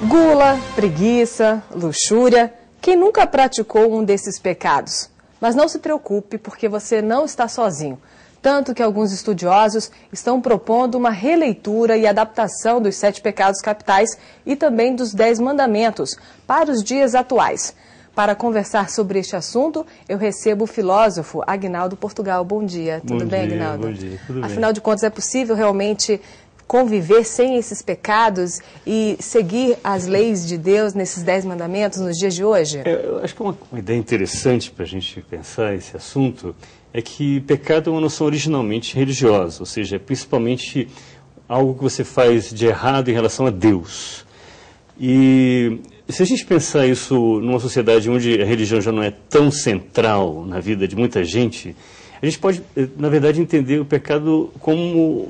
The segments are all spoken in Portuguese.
Gula, preguiça, luxúria. Quem nunca praticou um desses pecados? Mas não se preocupe, porque você não está sozinho. Tanto que alguns estudiosos estão propondo uma releitura e adaptação dos 7 pecados capitais e também dos 10 mandamentos para os dias atuais. Para conversar sobre este assunto, eu recebo o filósofo Aguinaldo Portugal. Bom dia. Tudo bem, Aguinaldo? Bom dia, tudo bem. Afinal de contas, é possível realmente conviver sem esses pecados e seguir as leis de Deus nesses 10 mandamentos nos dias de hoje? Eu acho que uma ideia interessante para a gente pensar esse assunto é que pecado é uma noção originalmente religiosa, ou seja, é principalmente algo que você faz de errado em relação a Deus. E se a gente pensar isso numa sociedade onde a religião já não é tão central na vida de muita gente, a gente pode, na verdade, entender o pecado como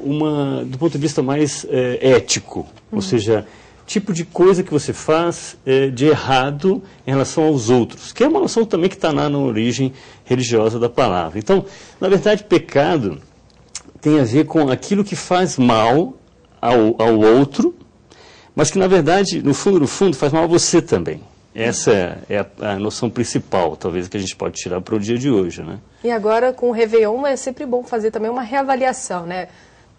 do ponto de vista mais ético, ou seja, tipo de coisa que você faz de errado em relação aos outros, que é uma noção também que está lá na origem religiosa da palavra. Então, na verdade, pecado tem a ver com aquilo que faz mal ao outro, mas que, na verdade, no fundo, faz mal a você também. Essa é a noção principal, talvez, que a gente pode tirar para o dia de hoje, né? E agora, com o Réveillon, é sempre bom fazer também uma reavaliação, né,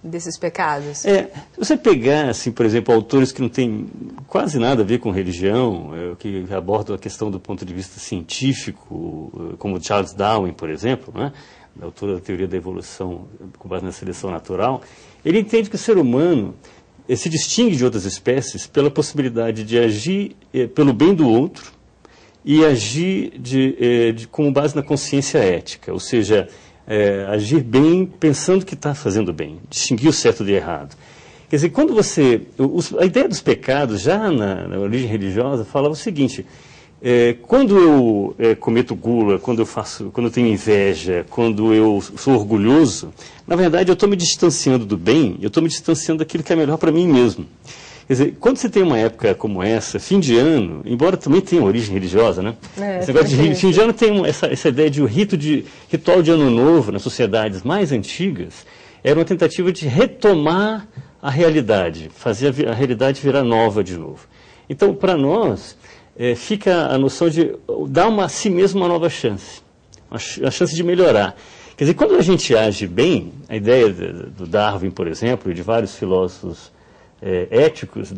desses pecados. Se você pegar, assim, por exemplo, autores que não têm quase nada a ver com religião, que abordam a questão do ponto de vista científico, como Charles Darwin, por exemplo, né, autor da teoria da evolução com base na seleção natural, ele entende que o ser humano se distingue de outras espécies pela possibilidade de agir pelo bem do outro e agir com base na consciência ética, ou seja, agir bem pensando que está fazendo bem, distinguir o certo do errado. Quer dizer, quando a ideia dos pecados, já na origem religiosa, falava o seguinte: quando eu cometo gula, quando eu tenho inveja, quando eu sou orgulhoso, na verdade eu estou me distanciando do bem, eu estou me distanciando daquilo que é melhor para mim mesmo. Quer dizer, quando você tem uma época como essa, fim de ano, embora também tenha origem religiosa, né? Esse negócio de fim de ano tem essa ideia de ritual de ano novo nas sociedades mais antigas, era uma tentativa de retomar a realidade, fazer a realidade virar nova de novo. Então, para nós, fica a noção de dar a si mesmo uma nova chance, a chance de melhorar. Quer dizer, quando a gente age bem, a ideia do Darwin, por exemplo, e de vários filósofos éticos,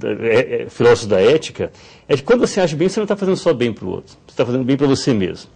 filósofos da ética, é de quando você age bem, você não está fazendo só bem para o outro, você está fazendo bem para você mesmo.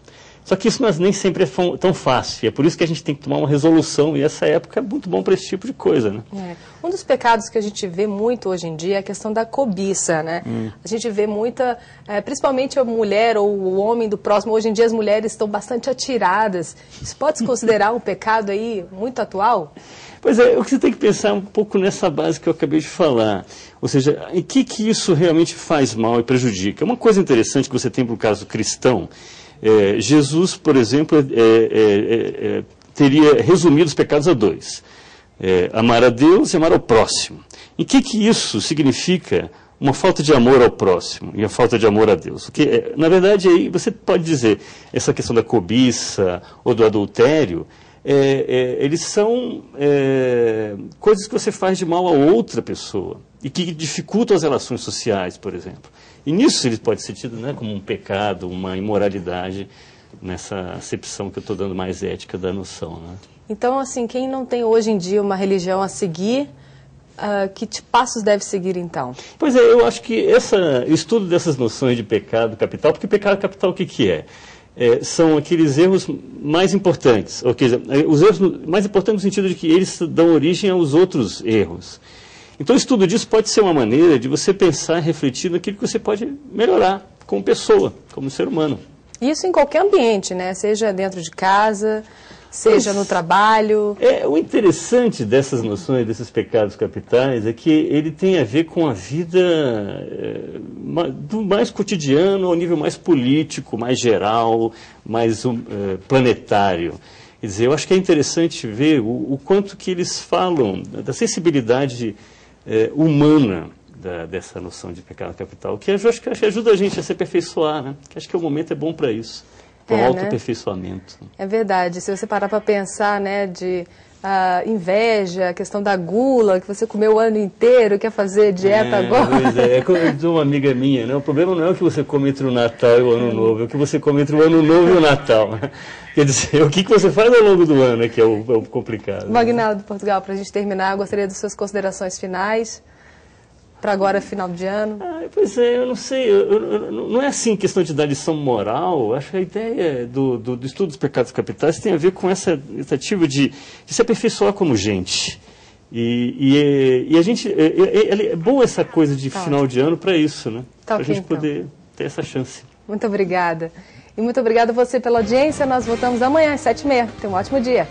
Só que isso nem sempre é tão fácil, e é por isso que a gente tem que tomar uma resolução, e essa época é muito bom para esse tipo de coisa, né? Um dos pecados que a gente vê muito hoje em dia é a questão da cobiça, né? A gente vê muita, principalmente a mulher ou o homem do próximo, hoje em dia as mulheres estão bastante atiradas. Isso pode se considerar um pecado aí muito atual? Pois é, o que você tem que pensar um pouco nessa base que eu acabei de falar. Ou seja, em que isso realmente faz mal e prejudica? Uma coisa interessante que você tem para o caso cristão, Jesus, por exemplo, teria resumido os pecados a 2. Amar a Deus e amar ao próximo. Em que isso significa uma falta de amor ao próximo e a falta de amor a Deus? Porque, na verdade, aí você pode dizer, essa questão da cobiça ou do adultério, eles são coisas que você faz de mal a outra pessoa e que dificultam as relações sociais, por exemplo. E nisso ele pode ser tido, né, como um pecado, uma imoralidade, nessa acepção que eu estou dando mais ética da noção, né? Então, assim, quem não tem hoje em dia uma religião a seguir, que passos deve seguir então? Pois eu acho que o estudo dessas noções de pecado capital, porque pecado capital o que é? São aqueles erros mais importantes, ou seja, os erros mais importantes no sentido de que eles dão origem aos outros erros. Então, o estudo disso pode ser uma maneira de você pensar e refletir naquilo que você pode melhorar como pessoa, como ser humano. Isso em qualquer ambiente, né? Seja dentro de casa, seja no trabalho. O interessante dessas noções, desses pecados capitais, é que ele tem a ver com a vida do mais cotidiano ao nível mais político, mais geral, mais planetário. Quer dizer, eu acho que é interessante ver o quanto que eles falam da sensibilidade humana dessa noção de pecado capital, que eu acho que ajuda a gente a se aperfeiçoar, né? Que acho que o momento é bom para isso. Para o autoaperfeiçoamento. É verdade. Se você parar para pensar, né, a inveja, a questão da gula, que você comeu o ano inteiro, quer fazer dieta agora. Pois é, eu de uma amiga minha, né? O problema não é o que você come entre o Natal e o Ano Novo, é o que você come entre o Ano Novo e o Natal. Quer dizer, o que você faz ao longo do ano é que é o complicado. Magnaldo Portugal, para a gente terminar, eu gostaria das suas considerações finais, para agora, final de ano. Pois é, eu não sei, não é assim questão de dar lição moral. Acho que a ideia do estudo dos pecados capitais tem a ver com essa tentativa de se aperfeiçoar como gente. E a gente, é boa essa coisa de final de ano para isso, né? Para a gente poder ter essa chance. Muito obrigada. E muito obrigada a você pela audiência. Nós voltamos amanhã às 7h30. Tenha um ótimo dia.